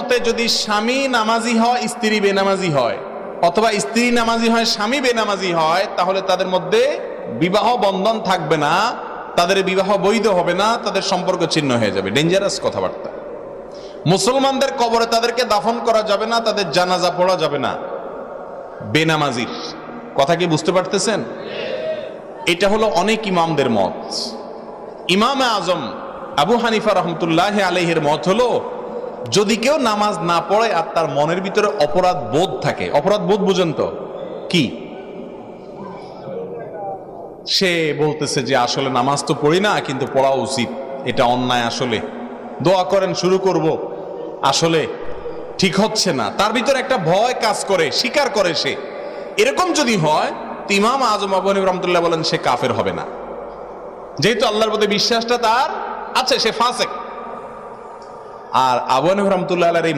মতে যদি স্বামী নামাজি হয় স্ত্রী বেনামাজি হয়, অথবা স্ত্রী নামাজি হয় স্বামী বেনামাজি হয়, তাহলে তাদের মধ্যে বিবাহ বন্ধন থাকবে না, তাদের বিবাহ বৈধ হবে না, তাদের সম্পর্ক ছিন্ন হয়ে যাবে। ডেঞ্জারাস কথাবার্তা। মুসলমানদের কবরে তাদেরকে দাফন করা যাবে না, তাদের জানাজা পড়া যাবে না বেনামাজির। কথা কি বুঝতে পারতেছেন? এটা হলো অনেক ইমামদের মত। ইমাম আজম আবু হানিফা রহমতুল্লাহ আলাইহির মত হলো, যদি কেউ নামাজ না পড়ে আর তার মনের ভিতরে অপরাধ বোধ থাকে, অপরাধ বোধ বুঝেন তো কি? সে বলতেছে যে আসলে নামাজ তো পড়ি না, কিন্তু পড়া উচিত, এটা অন্যায়, আসলে দোয়া করেন শুরু করব, আসলে ঠিক হচ্ছে না, তার ভিতরে একটা ভয় কাজ করে, স্বীকার করে সে, এরকম যদি হয় তো ইমাম আজম আবু হানিফা রহমতুল্লাহ বলেন সে কাফের হবে না, যেহেতু আল্লাহর প্রতি বিশ্বাসটা তার আছে, সে ফাসেক। আর আবু হানিফা রহমতুল্লাহ আলাইহি